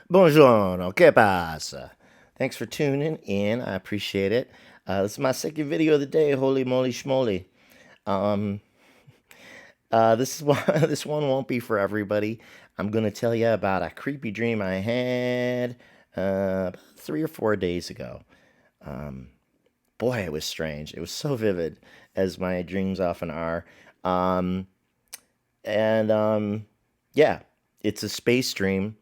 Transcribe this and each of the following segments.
Buongiorno, ¿qué pasa? Thanks for tuning in. I appreciate it. This is my second video of the day. Holy moly schmoly. Um, this is one, this one won't be for everybody. I'm gonna tell you about a creepy dream I had 3 or 4 days ago. Um, Boy, it was strange. It was so vivid, as my dreams often are. Um, and yeah, it's a space dream.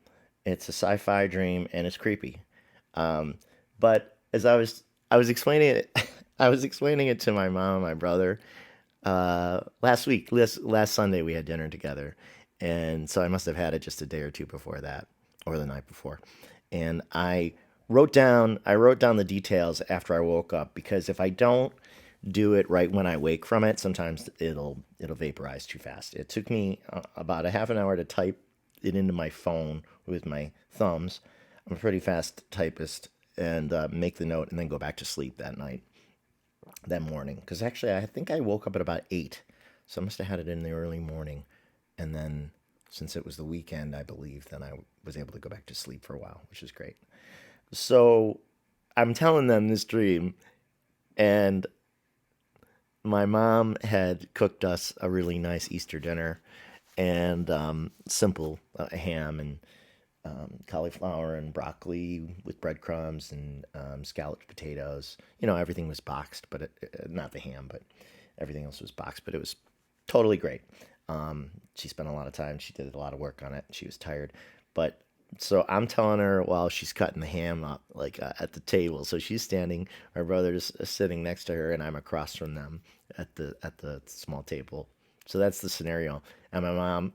It's a sci-fi dream, and it's creepy. Um, but as I was explaining it, I was explaining it to my mom and my brother last week. Last Sunday we had dinner together, and so I must have had it just a day or two before that, or the night before. And I wrote down the details after I woke up because if I don't do it right when I wake from it, sometimes it'll vaporize too fast. It took me about a half an hour to type it into my phone with my thumbs. I'm a pretty fast typist, and make the note and then go back to sleep that morning. Because actually, I think I woke up at about 8. So I must have had it in the early morning. And then, since it was the weekend, I believe, then I was able to go back to sleep for a while, which is great. So I'm telling them this dream, and my mom had cooked us a really nice Easter dinner and simple ham and cauliflower and broccoli with breadcrumbs and scalloped potatoes. Everything was boxed, but not the ham, but everything else was boxed. But it was totally great. She spent a lot of time. She did a lot of work on it. She was tired, but so I'm telling her while she's cutting the ham up, like at the table. So she's standing. My brother's sitting next to her, and I'm across from them at the small table. So that's the scenario. And my mom,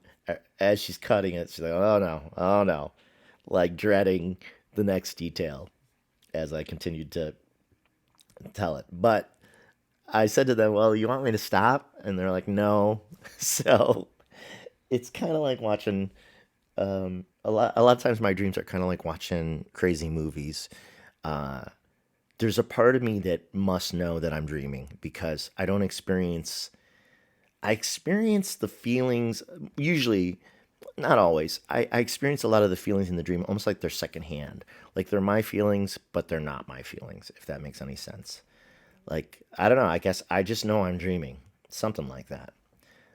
as she's cutting it, she's like, "Oh no, oh no," like dreading the next detail as I continued to tell it. But I said to them, "Well, you want me to stop?" And they're like, "No." So it's kind of like watching. A lot of times, my dreams are kind of like watching crazy movies. Uh, there's a part of me that must know that I'm dreaming because I don't experience. I experience the feelings usually, not always. I experience a lot of the feelings in the dream almost like they're secondhand. Like they're my feelings, but they're not my feelings, if that makes any sense. Like, I don't know. I guess I just know I'm dreaming. Something like that.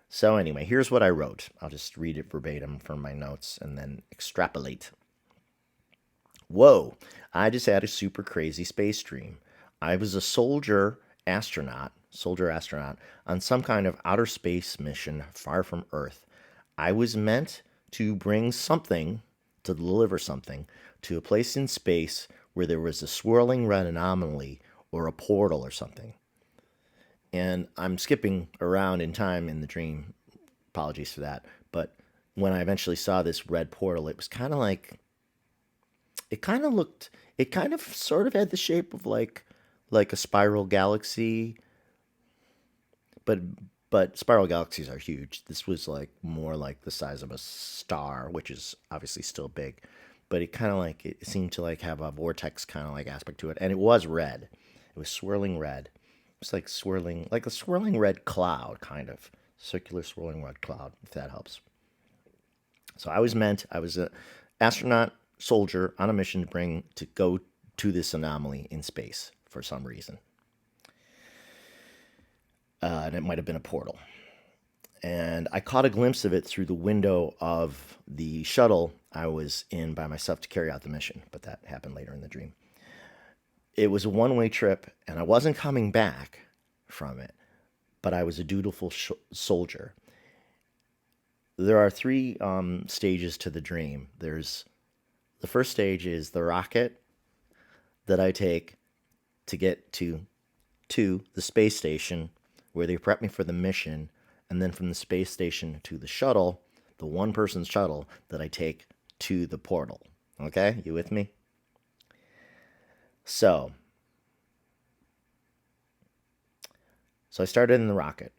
So, anyway, here's what I wrote. I'll just read it verbatim from my notes and then extrapolate. Whoa, I just had a super crazy space dream. I was a soldier astronaut on some kind of outer space mission far from Earth. I was meant to bring something, to deliver something, to a place in space where there was a swirling red anomaly or a portal or something. And I'm skipping around in time in the dream. Apologies for that. But when I eventually saw this red portal, it was kind of like it kind of looked it kind of sort of had the shape of like a spiral galaxy, but spiral galaxies are huge. This was like more like the size of a star, which is obviously still big, but it seemed to like have a vortex kind of like aspect to it, and it was red. It was swirling red. It's like a swirling red cloud, kind of circular swirling red cloud, if that helps. So I was a astronaut soldier on a mission to go to this anomaly in space for some reason, and it might have been a portal. And I caught a glimpse of it through the window of the shuttle I was in by myself to carry out the mission, but that happened later in the dream. It was a one-way trip, and I wasn't coming back from it, but I was a dutiful soldier. There are three stages to the dream. There's the first stage is the rocket that I take to get to the space station where they prep me for the mission, and then from the space station to the shuttle, the one person shuttle that I take to the portal. Okay, you with me? So, so I started in the rocket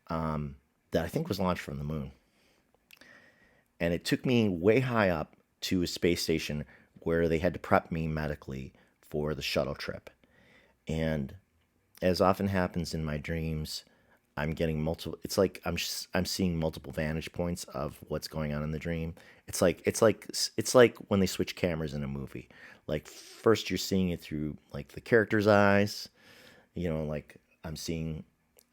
that I think was launched from the moon, and it took me way high up to a space station where they had to prep me medically for the shuttle trip. And as often happens in my dreams, I'm getting multiple. It's like I'm seeing multiple vantage points of what's going on in the dream. It's like when they switch cameras in a movie. Like first you're seeing it through like the character's eyes, like I'm seeing,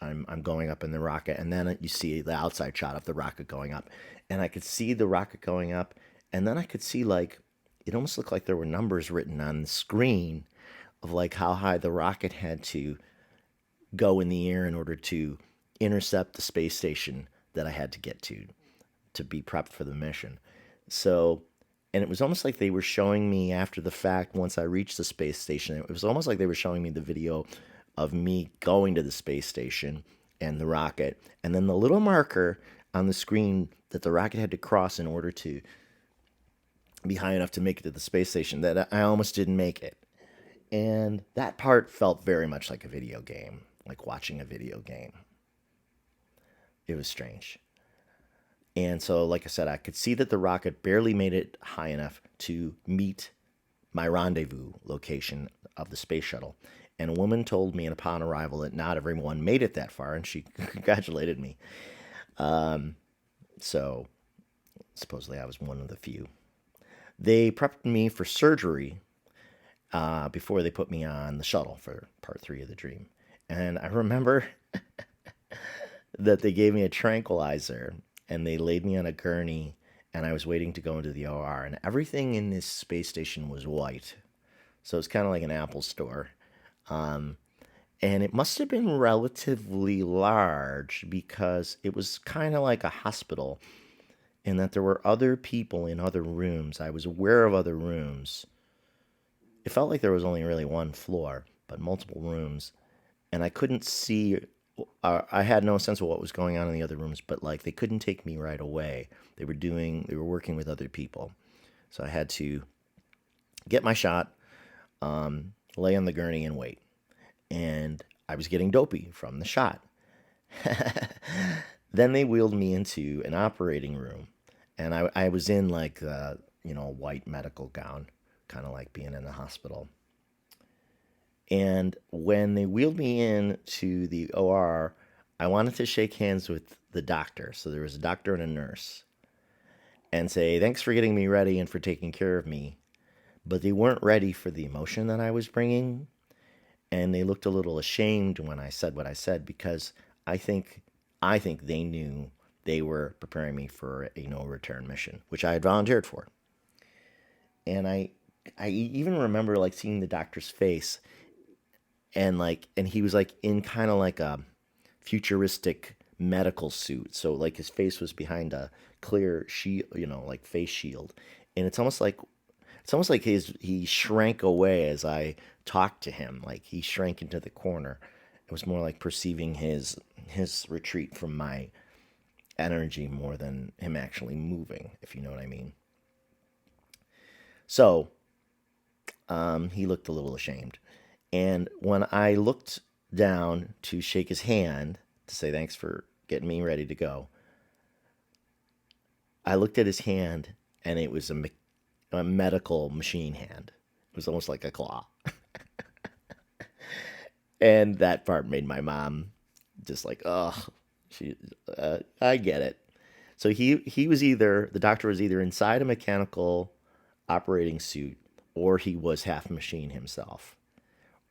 I'm going up in the rocket, and then you see the outside shot of the rocket going up, and I could see the rocket going up, and then I could see like it almost looked like there were numbers written on the screen of like how high the rocket had to go in the air in order to intercept the space station that I had to get to be prepped for the mission. So, and it was almost like they were showing me after the fact once I reached the space station. It was almost like they were showing me the video of me going to the space station and the rocket, and then the little marker on the screen that the rocket had to cross in order to be high enough to make it to the space station that I almost didn't make it. And that part felt very much like a video game, like watching a video game. It was strange. And so, like I said, I could see that the rocket barely made it high enough to meet my rendezvous location of the space shuttle. And a woman told me upon arrival that not everyone made it that far, and she congratulated me. So, supposedly, I was one of the few. They prepped me for surgery before they put me on the shuttle for part 3 of the dream. And I remember that they gave me a tranquilizer and they laid me on a gurney, and I was waiting to go into the OR, and everything in this space station was white. So it's kind of like an Apple store. And it must have been relatively large because it was kind of like a hospital in that there were other people in other rooms. I was aware of other rooms. It felt like there was only really one floor, but multiple rooms. And I couldn't see, I had no sense of what was going on in the other rooms, but like they couldn't take me right away. They were working with other people. So I had to get my shot, lay on the gurney and wait. And I was getting dopey from the shot. Then they wheeled me into an operating room, and I was in like a white medical gown, kind of like being in the hospital. And when they wheeled me in to the OR, I wanted to shake hands with the doctor. So there was a doctor and a nurse, and say thanks for getting me ready and for taking care of me. But they weren't ready for the emotion that I was bringing, and they looked a little ashamed when I said what I said because I think I think they knew they were preparing me for a no return mission, which I had volunteered for. And I even remember like seeing the doctor's face, and he was like in kind of like a futuristic medical suit. So like his face was behind a clear sheet, like face shield. And it's almost like he shrank away as I talked to him. Like he shrank into the corner. It was more like perceiving his retreat from my energy more than him actually moving, if you know what I mean. So he looked a little ashamed. And when I looked down to shake his hand to say thanks for getting me ready to go, I looked at his hand, and it was a medical machine hand. It was almost like a claw. And that part made my mom just like, oh, I get it. So the doctor was either inside a mechanical operating suit, or he was half machine himself,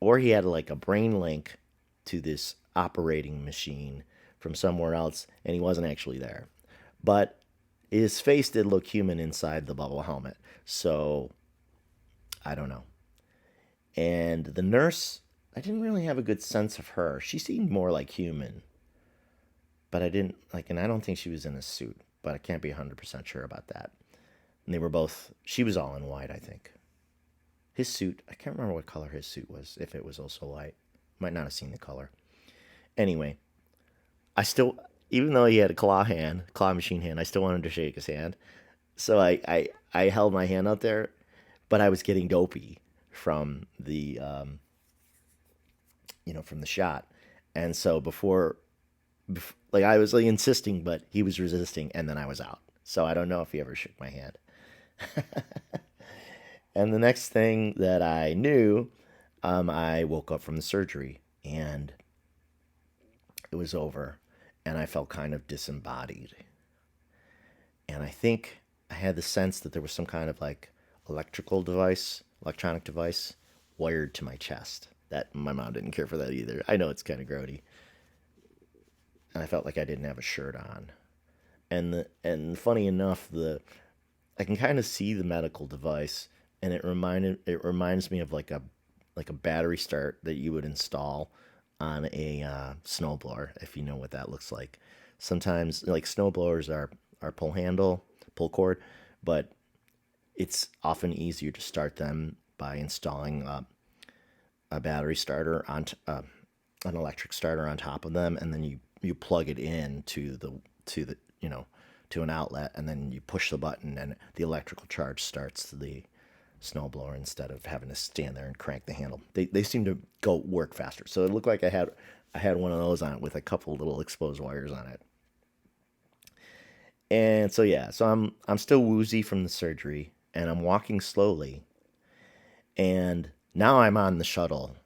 or he had like a brain link to this operating machine from somewhere else, and he wasn't actually there. But his face did look human inside the bubble helmet, so I don't know. And the nurse, I didn't really have a good sense of her. She seemed more like human, but I didn't like, and I don't think she was in a suit, but I can't be 100% sure about that. And they were both, she was all in white, I think. His suit, I can't remember what color his suit was, if it was also white. Might not have seen the color. Anyway, I still, even though he had a claw machine hand, I still wanted to shake his hand. So I held my hand out there, but I was getting dopey from from the shot. And so like I was like insisting, but he was resisting, and then I was out. So I don't know if he ever shook my hand. And the next thing that I knew, I woke up from the surgery, and it was over. and I felt kind of disembodied. And I think I had the sense that there was some kind of like electronic device wired to my chest. That my mom didn't care for that either. I know it's kind of grody. And I felt like I didn't have a shirt on. And funny enough, the I can kind of see the medical device, and it reminds me of like a battery start that you would install on a snowblower, if you know what that looks like. Sometimes like snowblowers are pull cord, but it's often easier to start them by installing a battery starter an electric starter on top of them, and then you plug it in to the to an outlet, and then you push the button, and the electrical charge starts the snowblower instead of having to stand there and crank the handle. They seem to go work faster. So it looked like I had one of those on it with a couple little exposed wires on it. And so yeah, so I'm still woozy from the surgery, and I'm walking slowly, and now I'm on the shuttle.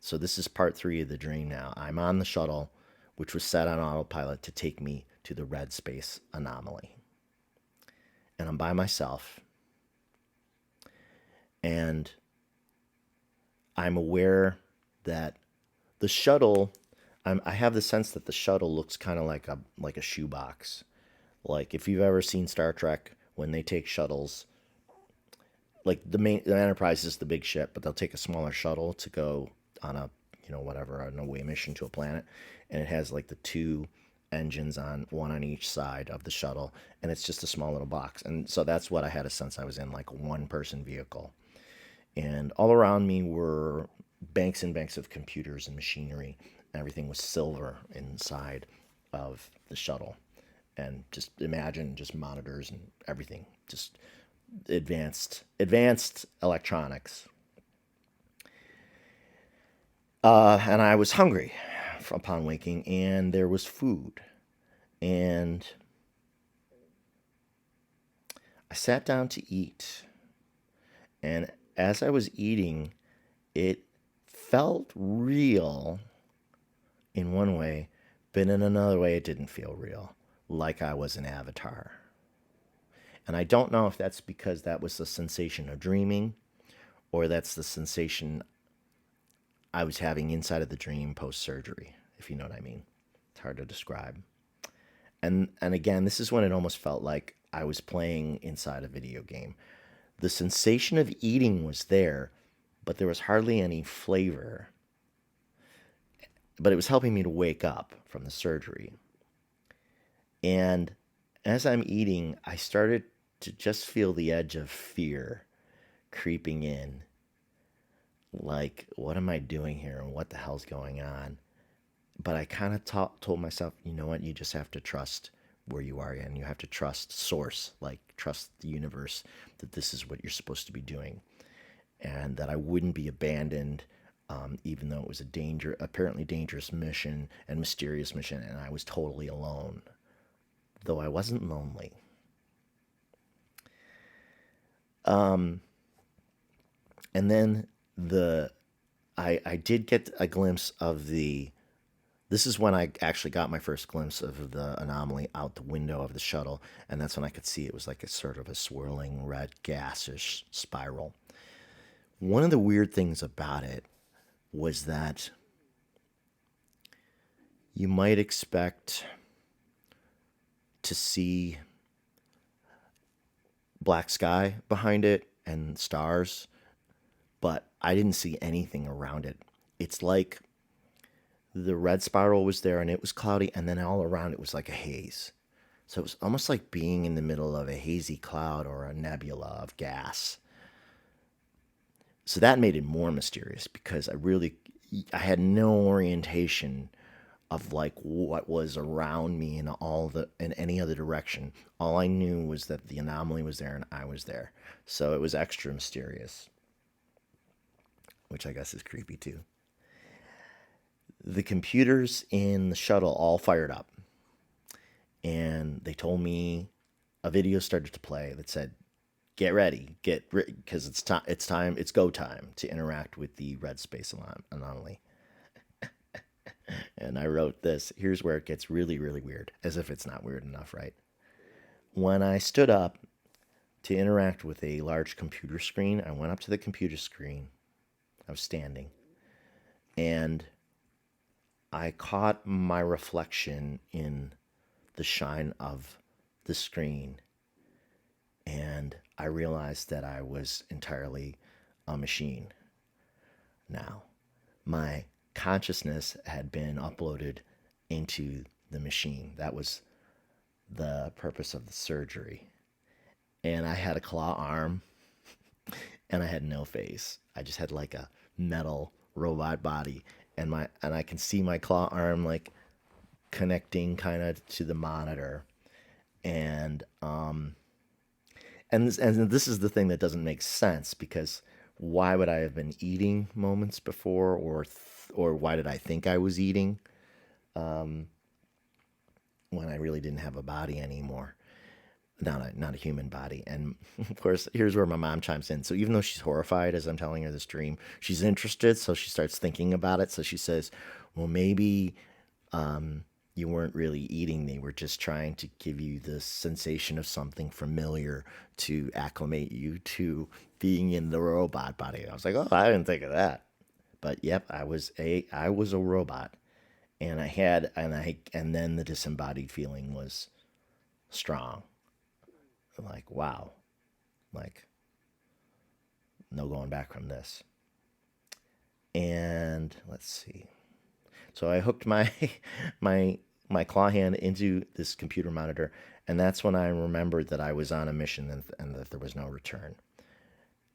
So this is part three of the dream now. I'm on the shuttle, which was set on autopilot to take me to the red space anomaly. And I'm by myself, and I'm aware that the shuttle, I have the sense that the shuttle looks kind of like a shoebox. Like if you've ever seen Star Trek, when they take shuttles, like the Enterprise is the big ship, but they'll take a smaller shuttle to go on a whatever an away mission to a planet, and it has like the two engines on one on each side of the shuttle, and it's just a small little box. And so that's what I had a sense I was in, like a one person vehicle, and all around me were banks and banks of computers and machinery. Everything was silver inside of the shuttle, and just imagine just monitors and everything, just advanced electronics. And I was hungry upon waking, and there was food. And I sat down to eat. And as I was eating, it felt real in one way, but in another way, it didn't feel real, like I was an avatar. And I don't know if that's because that was the sensation of dreaming, or that's the sensation I was having inside of the dream post surgery, if you know what I mean. It's hard to describe. And again, this is when it almost felt like I was playing inside a video game. The sensation of eating was there, but there was hardly any flavor. But it was helping me to wake up from the surgery. And as I'm eating, I started to just feel the edge of fear creeping in. Like, what am I doing here, and what the hell's going on? But I kind of told myself, you know what, you just have to trust where you are, and you have to trust source, like trust the universe, that this is what you're supposed to be doing, and that I wouldn't be abandoned, even though it was apparently dangerous mission and mysterious mission, and I was totally alone, though I wasn't lonely. And then I did get a glimpse of the this is when I actually got my first glimpse of the anomaly out the window of the shuttle, and that's when I could see it was like a sort of a swirling red gasish spiral. One of the weird things about it was that you might expect to see black sky behind it and stars, but I didn't see anything around it. It's like the red spiral was there and it was cloudy, and then all around it was like a haze. So it was almost like being in the middle of a hazy cloud or a nebula of gas. So that made it more mysterious because I had no orientation of like what was around me in any other direction. All I knew was that the anomaly was there and I was there. So it was extra mysterious, which I guess is creepy too. The computers in the shuttle all fired up, and they told me a video started to play that said, "Get ready, because it's go time to interact with the red space anomaly." And I wrote this. Here's where it gets really, really weird, as if it's not weird enough, right? When I stood up to interact with a large computer screen, I went up to the computer screen. I was standing, and I caught my reflection in the shine of the screen, and I realized that I was entirely a machine now. My consciousness had been uploaded into the machine. That was the purpose of the surgery. And I had a claw arm and I had no face. I just had like a metal robot body, and I can see my claw arm like connecting kind of to the monitor. And this is the thing that doesn't make sense, because why would I have been eating moments before, or why did I think I was eating when I really didn't have a body anymore? Not a human body. And of course, here's where my mom chimes in. So even though she's horrified as I'm telling her this dream, she's interested. So she starts thinking about it. So she says, well, maybe you weren't really eating. They were just trying to give you the sensation of something familiar to acclimate you to being in the robot body. I was like, oh, I didn't think of that. But yep, I was a robot, and and then the disembodied feeling was strong. Like, wow, like, no going back from this. And let's see. So I hooked my my my claw hand into this computer monitor, and that's when I remembered that I was on a mission, and that there was no return.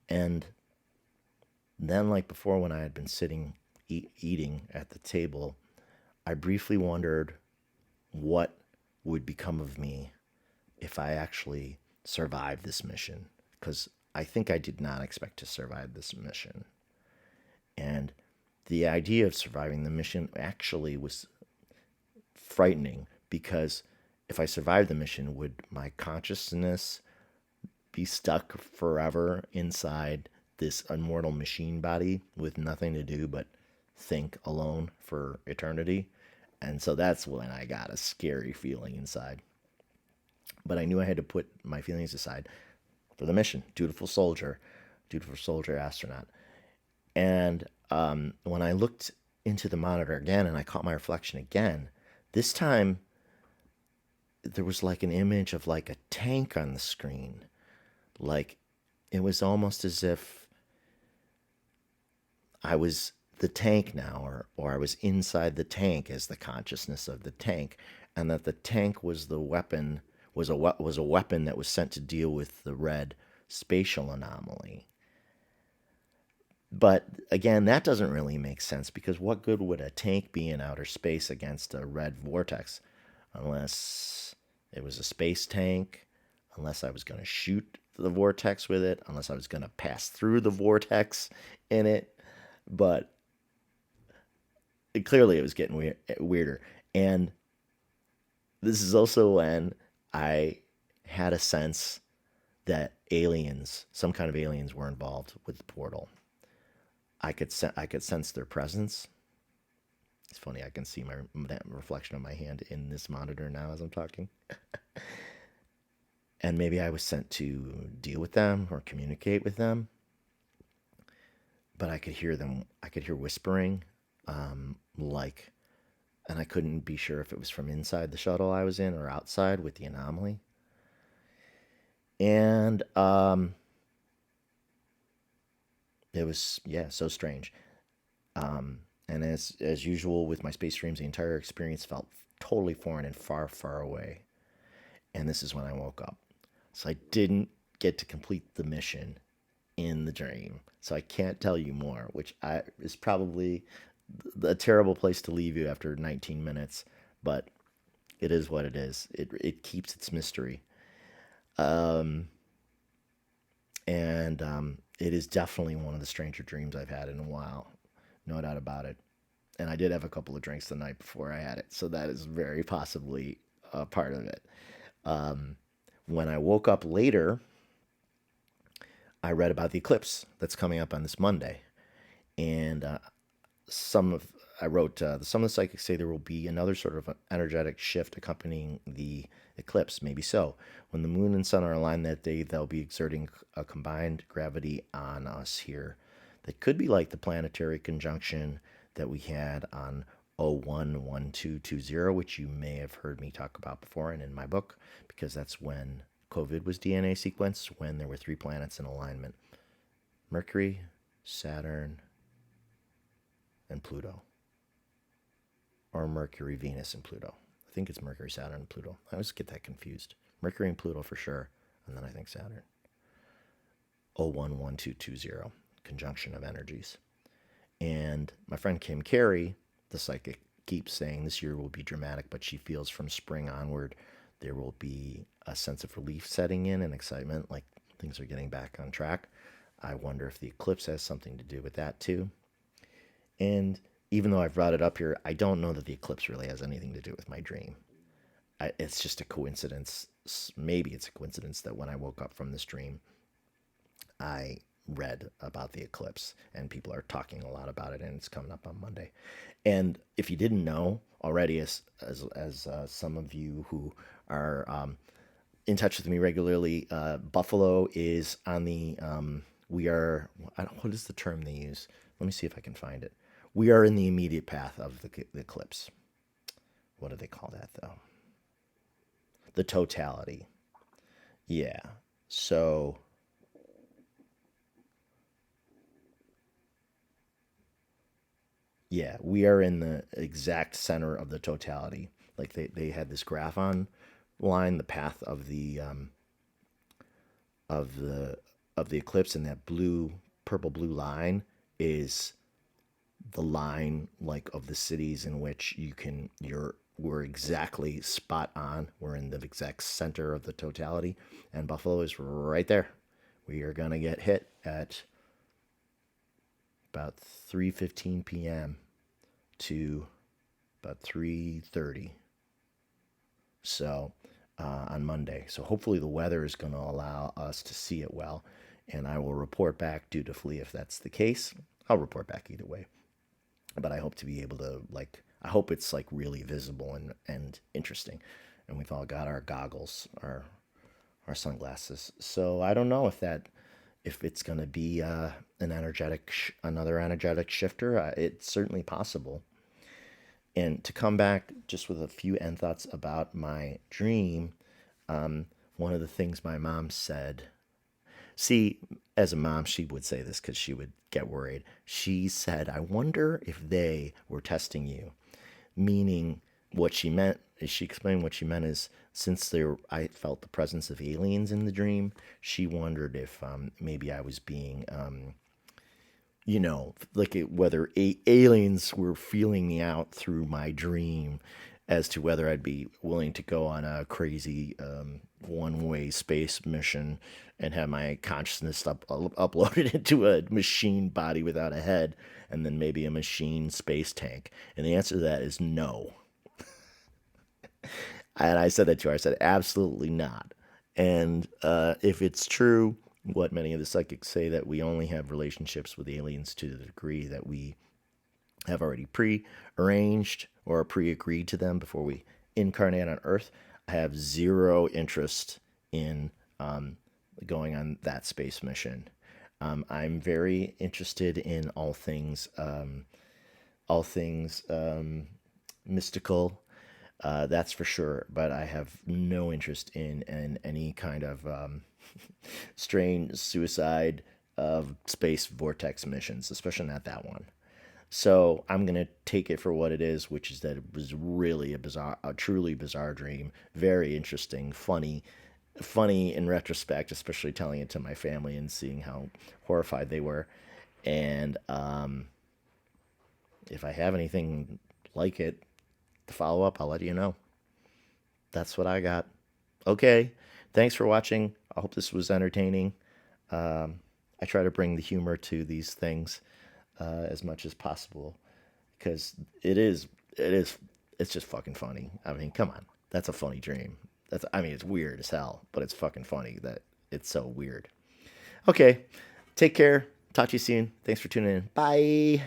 And then, like before, when I had been sitting eating at the table, I briefly wondered what would become of me if I actually survived this mission, because I think I did not expect to survive this mission. And the idea of surviving the mission actually was frightening, because if I survived the mission, would my consciousness be stuck forever inside this immortal machine body with nothing to do but think alone for eternity? And so that's when I got a scary feeling inside. But I knew I had to put my feelings aside for the mission. Dutiful soldier, astronaut. And when I looked into the monitor again and I caught my reflection again, this time there was like an image of like a tank on the screen. Like, it was almost as if I was the tank now, or I was inside the tank as the consciousness of the tank, and that the tank was the weapon, was a weapon that was sent to deal with the red spatial anomaly. But again, that doesn't really make sense, because what good would a tank be in outer space against a red vortex? Unless it was a space tank, unless I was going to shoot the vortex with it, unless I was going to pass through the vortex in it. But clearly it was getting weirder. And this is also when I had a sense that aliens, some kind of aliens, were involved with the portal. I could sense their presence. It's funny. I can see that reflection of my hand in this monitor now as I'm talking. And maybe I was sent to deal with them or communicate with them. But I could hear them. I could hear whispering, like, and I couldn't be sure if it was from inside the shuttle I was in or outside with the anomaly. And it was, yeah, so strange. And as usual with my space dreams, the entire experience felt totally foreign and far, far away. And this is when I woke up. So I didn't get to complete the mission in the dream. So I can't tell you more, which is probably a terrible place to leave you after 19 minutes, but it is what it is. It keeps its mystery. And it is definitely one of the stranger dreams I've had in a while. No doubt about it. And I did have a couple of drinks the night before I had it, so that is very possibly a part of it. When I woke up later, I read about the eclipse that's coming up on this Monday, and some of I wrote, some of the psychics say there will be another sort of energetic shift accompanying the eclipse. Maybe so. When the moon and sun are aligned that day, they'll be exerting a combined gravity on us here that could be like the planetary conjunction that we had on 011220, which you may have heard me talk about before and in my book, because that's when COVID was DNA sequenced, when there were three planets in alignment: Mercury, Saturn, and Pluto. Or Mercury, Venus, and Pluto. I think it's Mercury, Saturn, and Pluto. I always get that confused. Mercury and Pluto for sure, and then I think Saturn. 011220, conjunction of energies. And my friend Kim Carey, the psychic, keeps saying this year will be dramatic, but she feels from spring onward there will be a sense of relief setting in and excitement, like things are getting back on track. I wonder if the eclipse has something to do with that too. And even though I've brought it up here, I don't know that the eclipse really has anything to do with my dream. It's just a coincidence. Maybe it's a coincidence that when I woke up from this dream, I read about the eclipse and people are talking a lot about it, and it's coming up on Monday. And if you didn't know already, as some of you who are in touch with me regularly, Buffalo is on the we are, I don't, what is the term they use? Let me see if I can find it. We are in the immediate path of the eclipse. What do they call that though? The totality. Yeah. So yeah, we are in the exact center of the totality. Like they had this graph on line, the path of the of the eclipse, and that blue, purple blue line is the line like of the cities in which we're exactly spot on. We're in the exact center of the totality, and Buffalo is right there. We are gonna get hit at about 3:15 p.m. to about 3:30. So on Monday. So hopefully the weather is going to allow us to see it well, and I will report back dutifully if that's the case. I'll report back either way, but I hope to be able to I hope it's like really visible and interesting, and we've all got our goggles, our sunglasses. So I don't know if it's going to be another energetic shifter. It's certainly possible. And to come back just with a few end thoughts about my dream, one of the things my mom said, see, as a mom, she would say this because she would get worried. She said, I wonder if they were testing you. Meaning, what she meant is, she explained what she meant is, since I felt the presence of aliens in the dream, she wondered if maybe I was being whether aliens were feeling me out through my dream as to whether I'd be willing to go on a crazy one-way space mission and have my consciousness uploaded into a machine body without a head, and then maybe a machine space tank. And the answer to that is no. And I said that to her. I said, absolutely not. And if it's true, what many of the psychics say, that we only have relationships with aliens to the degree that we have already pre-arranged or pre-agreed to them before we incarnate on Earth, I have zero interest in going on that space mission. I'm very interested in all things mystical. That's for sure. But I have no interest in any kind of strange suicide of space vortex missions, especially not that one. So I'm gonna take it for what it is, which is that it was really a truly bizarre dream. Very interesting, funny in retrospect, especially telling it to my family and seeing how horrified they were. And if I have anything like it to follow up, I'll let you know. That's what I got. Okay, thanks for watching. I hope this was entertaining. I try to bring the humor to these things as much as possible, because it's just fucking funny. I mean, come on, that's a funny dream. I mean, it's weird as hell, but it's fucking funny that it's so weird. Okay, take care. Talk to you soon. Thanks for tuning in. Bye.